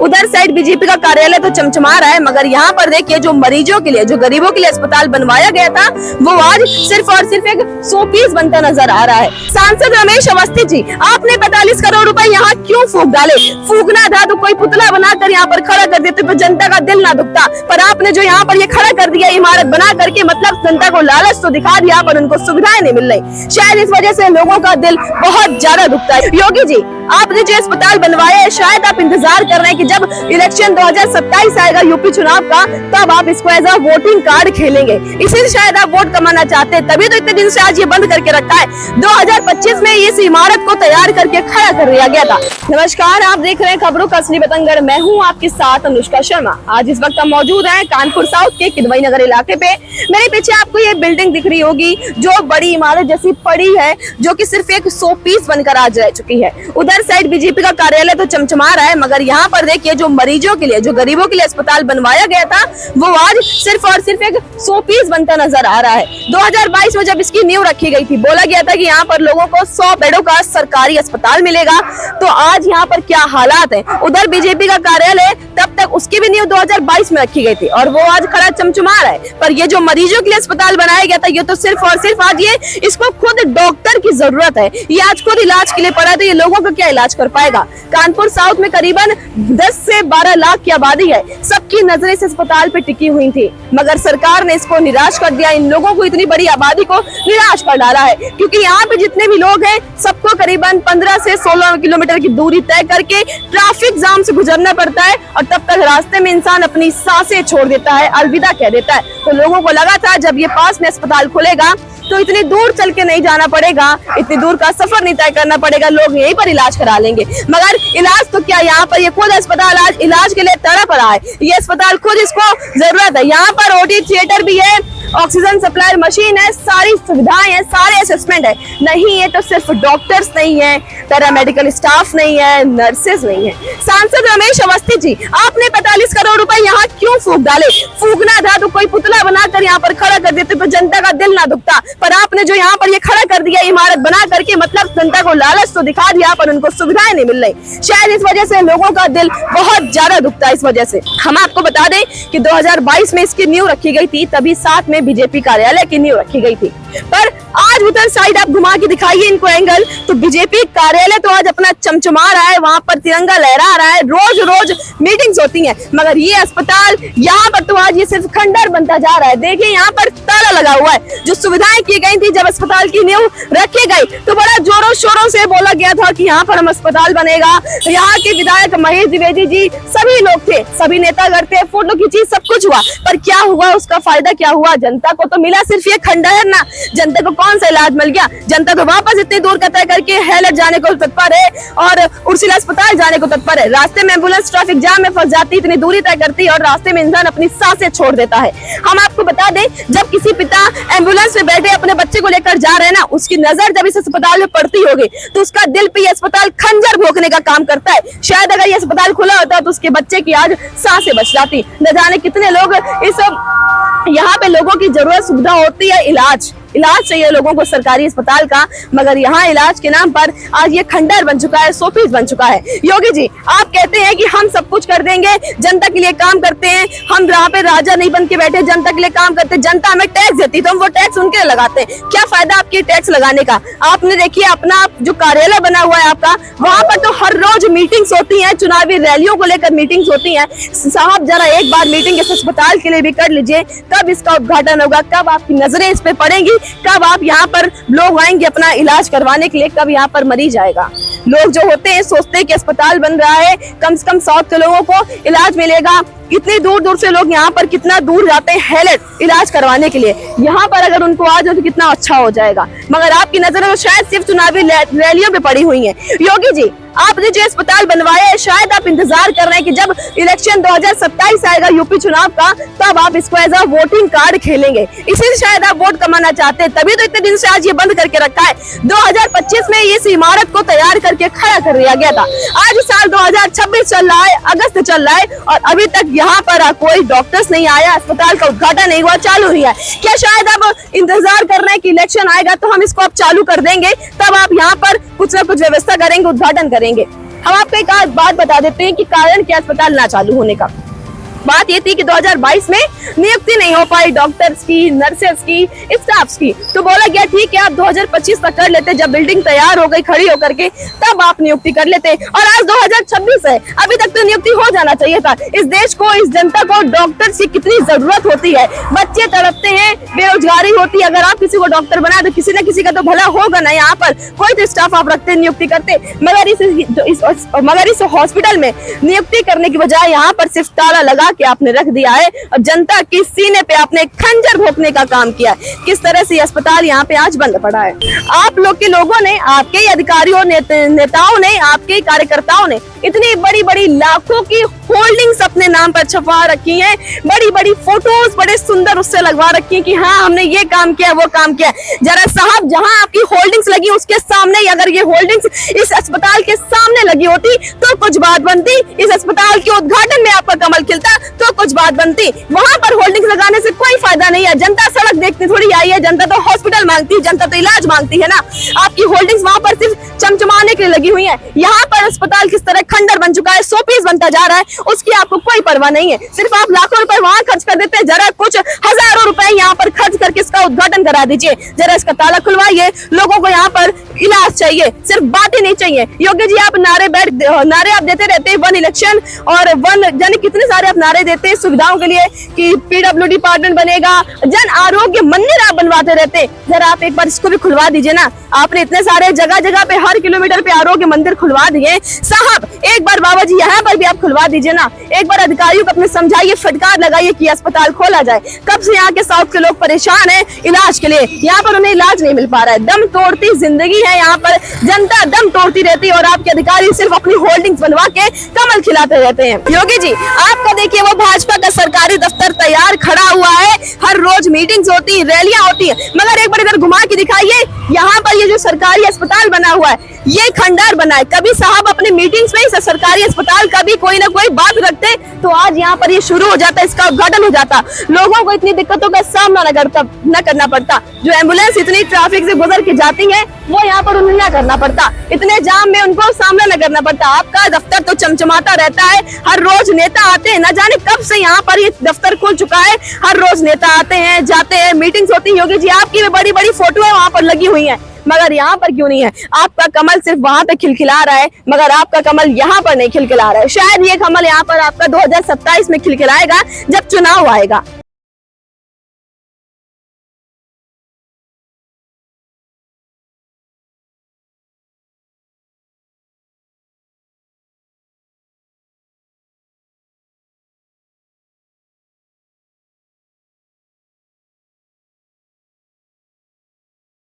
उधर side BJP का कार्यालय तो चमचमा रहा है, मगर यहाँ पर देखिए जो मरीजों के लिए, जो गरीबों के लिए अस्पताल बनवाया गया था, वो आज सिर्फ और सिर्फ एक 100 पीस बनता नजर आ रहा है। सांसद रमेश अवस्थी जी, आपने 45 करोड़ रुपए यहाँ क्यों फूक डाले? फूकना था तो कोई पुतला बनाकर यहाँ पर खड़ा कर देते तो जनता का दिल ना दुखता, पर आपने जो यहाँ पर ये खड़ा कर दिया इमारत बना करके, मतलब जनता को लालच तो दिखा दिया पर उनको सुविधाएं नहीं मिल रही। शायद इस वजह से लोगों का दिल बहुत ज्यादा दुखता है। योगी जी, आपने जो अस्पताल बनवाया है, शायद आप इंतजार कर रहे हैं कि जब इलेक्शन 2027 आएगा यूपी चुनाव का, तब आप इसको एज अ वोटिंग कार्ड खेलेंगे, इसी शायद आप वोट कमाना चाहते हैं, तभी तो इतने दिन से आज ये बंद करके रखा है। 2025 में इस इमारत को तैयार करके खड़ा कर दिया गया था। नमस्कार, आप देख रहे हैं खबरों का असली बतंगड़, मैं हूँ आपके साथ अनुष्का शर्मा। आज इस वक्त हम मौजूद हैं कानपुर साउथ के किदवई नगर इलाके पे। मेरे पीछे आपको ये बिल्डिंग दिख रही होगी, जो बड़ी इमारत जैसी पड़ी है, जो कि सिर्फ एक 100 पीस बनकर आज रह चुकी है। उधर साइड बीजेपी का कार्यालय तो चमचमा रहा है, मगर यहाँ पर देखिए जो मरीजों के लिए, जो गरीबों के लिए अस्पताल बनवाया गया था, वो आज सिर्फ और सिर्फ एक 100 पीस बनता नजर आ रहा है। 2022 में जब इसकी नींव रखी गई थी, बोला गया था कि यहाँ पर लोगों को 100 बेडों का सरकारी अस्पताल मिलेगा, तो आज यहाँ पर क्या हालात है। उधर बीजेपी का कार्यालय, तब तक उसकी भी नींव 2022 में रखी गई थी और वो आज खड़ा चमचमा रहा है, पर ये जो मरीजों के लिए अस्पताल बनाया गया था, ये तो सिर्फ और सिर्फ आज ये इसको खुद डॉक्टर की जरूरत है, ये आज खुद इलाज के लिए पड़ा, तो ये लोगों का क्या इलाज कर पाएगा। कानपुर साउथ में करीबन 10 से 12 लाख की आबादी है, सबकी नजरें इस अस्पताल पे टिकी हुई थी, मगर सरकार ने इसको निराश कर दिया। इन लोगों को, इतनी बड़ी आबादी को निराश कर डाला है, क्योंकि यहाँ पे जितने भी लोग हैं, सबको करीबन 15 से 16 किलोमीटर की दूरी तय करके ट्रैफिक जाम से गुजरना पड़ता है, और तब तक रास्ते में इंसान अपनी सांसें छोड़ देता है, अलविदा कह देता है। तो लोगों को लगा था जब ये पास में अस्पताल खुलेगा तो इतनी दूर चल के नहीं जाना पड़ेगा, इतनी दूर का सफर नहीं तय करना पड़ेगा, लोग यहीं पर इलाज करा लेंगे। मगर इलाज तो क्या, यहाँ पर ये खुद अस्पताल आज इलाज के लिए तड़प रहा है। ये अस्पताल खुद इसको जरूरत है। यहाँ पर ओटी थिएटर भी है, ऑक्सीजन सप्लाई मशीन है, सारी सुविधाएं हैं, सारे असेसमेंट है। नहीं है तो सिर्फ डॉक्टर्स नहीं है, पैरामेडिकल स्टाफ नहीं है, नर्सेज नहीं है। सांसद रमेश अवस्थी जी, आपने 45 करोड़ रुपए यहाँ क्यों फूक डाले? फूकना था तो कोई पुतला बनाकर यहाँ पर खड़ा कर देते तो जनता का दिल ना दुखता, पर आपने जो यहाँ पर ये खड़ा कर दिया इमारत बना करके, मतलब जनता को लालच तो दिखा दिया पर उनको सुविधाएं नहीं मिल रही। शायद इस वजह से लोगों का दिल बहुत ज्यादा दुखता है। इस वजह से हम आपको बता दें कि 2022 में इसकी नींव रखी गई थी, तभी साथ में बीजेपी कार्यालय की नींव रखी गई थी। पर आज उधर साइड आप घुमा के दिखाइए इनको एंगल, तो बीजेपी कार्यालय तो आज अपना चमचमा रहा है, वहां पर तिरंगा लहरा रहा है, रोज रोज मीटिंग्स होती हैं, मगर ये अस्पताल यहाँ पर तो आज ये सिर्फ खंडर बनता जा रहा है। देखिए यहाँ पर ताला लगा हुआ है। जो सुविधाएं की गई थी जब अस्पताल की नींव रखी गई, तो बड़ा जोरों शोरों से बोला गया था कि यहाँ पर हम अस्पताल बनेगा। तो यहाँ के विधायक महेश द्विवेदी जी, सभी लोग थे, सभी नेतागण थे, फोटो खींची, सब कुछ हुआ, पर क्या हुआ, उसका फायदा क्या हुआ? जनता को तो मिला सिर्फ ये खंडहर ना, जनता को कौन सा इलाज मिल गया? जनता तो वापस इतनी दूर का तय करके हेलट जाने को तत्पर है और उर्सिला अस्पताल जाने को तत्पर है। रास्ते में एम्बुलेंस ट्रैफिक जाम में फंस जाती, इतनी दूरी तय करती है और रास्ते में इंसान अपनी सांसें छोड़ देता है। हम आपको बता दें, जब किसी पिता एम्बुलेंस में बैठे अपने बच्चे को लेकर जा रहे हैं ना, उसकी नजर जब इस अस्पताल में पड़ती होगी तो उसका दिल पे ये अस्पताल खंजर भोंकने का काम करता है। शायद अगर ये अस्पताल खुला होता तो उसके बच्चे की आज सांसें बच जाती। न जाने कितने लोग इस यहाँ पे लोगों की जरूरत सुविधा होती है, इलाज चाहिए लोगों को सरकारी अस्पताल का, मगर यहाँ इलाज के नाम पर आज ये खंडर बन चुका है, 100 पीस बन चुका है। योगी जी, आप कहते हैं कि हम सब कुछ कर देंगे, जनता के लिए काम करते हैं, हम यहाँ पे राजा नहीं बन के बैठे, जनता के लिए काम करते हैं, जनता हमें टैक्स देती तो हम वो टैक्स उनके लगाते हैं। क्या फायदा आपके टैक्स लगाने का? आपने देखिए अपना जो कार्यालय बना हुआ है आपका, वहाँ पर तो हर रोज मीटिंग्स होती है, चुनावी रैलियों को लेकर मीटिंग्स होती है। साहब जरा एक बार मीटिंग इस अस्पताल के लिए भी कर लीजिए, कब इसका उद्घाटन होगा, कब आपकी नजरें इस पे पड़ेंगी, कब आप यहाँ पर लोग आएंगे अपना इलाज करवाने के लिए, कब यहाँ पर मरीज आएगा। लोग जो होते हैं सोचते हैं कि अस्पताल बन रहा है, कम से कम 100 के लोगों को इलाज मिलेगा। इतनी दूर दूर से लोग यहाँ पर कितना दूर जाते हैं हेलट इलाज करवाने के लिए, यहाँ पर अगर उनको आ जाए तो कितना अच्छा हो जाएगा। मगर आपकी नजर में शायद सिर्फ चुनावी रैलियों में पड़ी हुई है। योगी जी, आपने जो अस्पताल बनवाया है, शायद आप इंतजार कर रहे हैं कि जब इलेक्शन 2027 आएगा यूपी चुनाव का, तब आप इसको एज अ वोटिंग कार्ड खेलेंगे, इसी शायद आप वोट कमाना चाहते हैं, तभी तो इतने दिन से आज ये बंद करके रखा है। 2025 में इस इमारत को तैयार करके खड़ा कर दिया गया था। आज साल 2026 चल रहा है, अगस्त चल रहा है और अभी तक यहाँ पर कोई डॉक्टर्स नहीं आया, अस्पताल का उद्घाटन नहीं हुआ, चालू नहीं है। क्या शायद आप इंतजार कर रहे हैं कि इलेक्शन आएगा तो हम इसको अब चालू कर देंगे, तब आप यहाँ पर कुछ ना कुछ व्यवस्था करेंगे, उद्घाटन करेंगे? हम आपको एक आध बात बता देते हैं कि कारण क्या अस्पताल ना चालू होने का। बात ये थी कि 2022 में नियुक्ति नहीं हो पाई डॉक्टर्स की, नर्सेस की, स्टाफ्स की, तो बोला गया ठीक है आप 2025 तक कर लेते, जब बिल्डिंग तैयार हो गई खड़ी होकर के तब आप नियुक्ति कर लेते। और आज 2026 है, अभी तक तो नियुक्ति हो जाना चाहिए था। इस देश को, इस जनता को डॉक्टर्स की कितनी जरूरत होती है, बच्चे तड़पते हैं, बेरोजगारी होती है, अगर आप किसी को डॉक्टर बना तो किसी न किसी का तो भला होगा ना। यहाँ पर कोई तो स्टाफ आप रखते, नियुक्ति करते, मगर इस हॉस्पिटल में नियुक्ति करने की बजाय यहाँ पर सिर्फ ताला लगा के आपने रख दिया है और जनता की सीने पे आपने खंजर भोंकने का काम किया है। किस तरह से अस्पताल यहाँ पे आज बंद पड़ा है। आप लोग के लोगों ने, आपके अधिकारियों ने, नेताओं ने, आपके कार्यकर्ताओं ने इतनी बड़ी बड़ी लाखों की होल्डिंग्स अपने नाम पर छपवा रखी हैं, बड़ी बड़ी फोटोज बड़े सुंदर उससे लगवा रखी हैं कि हाँ हमने ये काम किया, वो काम किया। जरा साहब, जहां आपकी होल्डिंग्स लगी उसके सामने, अगर ये होल्डिंग्स इस अस्पताल के सामने लगी होती तो कुछ बात बनती, इस अस्पताल के उद्घाटन में आपका कमल खिलता तो कुछ बात बनती। वहां पर होल्डिंग्स लगाने से कोई फायदा नहीं है। जनता सड़क देखने थोड़ी आई है, जनता तो हॉस्पिटल मांगती है, जनता तो इलाज मांगती है ना। आपकी होल्डिंग्स वहां पर सिर्फ चमचमाने के लिए लगी हुई है। यहाँ पर अस्पताल किस तरह खंडर बन चुका है, शोपीस बनता जा रहा है, उसकी आपको कोई परवाह नहीं है। सिर्फ आप लाखों रुपए वहां खर्च कर देते हैं, जरा कुछ हजारों रुपए यहाँ पर खर्च करके इसका उद्घाटन करा दीजिए, जरा इसका ताला खुलवाइए। लोगों को यहाँ पर इलाज चाहिए, सिर्फ बातें नहीं चाहिए। योगी जी आप नारे आप देते रहते हैं, वन इलेक्शन और वन जाने कितने सारे आप नारे देते हैं सुविधाओं के लिए कि पीडब्ल्यूडी डिपार्टमेंट बनेगा, जन आरोग्य मंदिर आप बनवाते रहते हैं, जरा आप एक बार इसको भी खुलवा दीजिए ना। आपने इतने सारे जगह जगह पे हर किलोमीटर पे आरोग्य मंदिर खुलवा दिए साहब, एक बार बाबा जी यहाँ पर भी आप खुलवा दीजिए ना। एक बार अधिकारियों को अपने समझाइए, फटकार लगाइए कि अस्पताल खोला जाए। कब से यहाँ के साउथ के लोग परेशान हैं इलाज के लिए, यहाँ पर उन्हें इलाज नहीं मिल पा रहा है। दम तोड़ती जिंदगी है यहाँ पर, जनता दम तोड़ती रहती है और आपके अधिकारी सिर्फ अपनी होल्डिंग्स बनवा के कमल खिलाते रहते हैं। योगी जी आपका देखिए वो भाजपा का सरकारी दफ्तर तैयार खड़ा हुआ है, हर रोज मीटिंग्स होती है, रैलियां होती है, मगर एक बार इधर घुमा के दिखाइए, यहाँ पर ये जो सरकारी अस्पताल बना हुआ है ये खंडार बना है। कभी साहब अपने मीटिंग्स में इस सरकारी अस्पताल का भी कोई ना कोई बात रखते तो आज यहाँ पर ये शुरू हो जाता, इसका उद्घाटन हो जाता, लोगों को इतनी दिक्कतों का सामना न करना पड़ता। जो एम्बुलेंस इतनी ट्रैफिक से गुजर के जाती है वो यहाँ पर उन्हें न करना पड़ता, इतने जाम में उनको सामना न करना पड़ता। आपका दफ्तर तो चमचमाता रहता है, हर रोज नेता आते हैं, न जाने कब से यहाँ पर ये दफ्तर खुल चुका है, हर रोज नेता आते हैं जाते हैं, मीटिंग्स होती है। योगी जी आपकी भी बड़ी बड़ी फोटो है वहां पर लगी हुई है, मगर यहाँ पर क्यों नहीं है? आपका कमल सिर्फ वहां पे खिलखिला रहा है, मगर आपका कमल यहाँ पर नहीं खिलखिला रहा है। शायद ये कमल यहाँ पर आपका 2027 में खिलखिलाएगा जब चुनाव आएगा।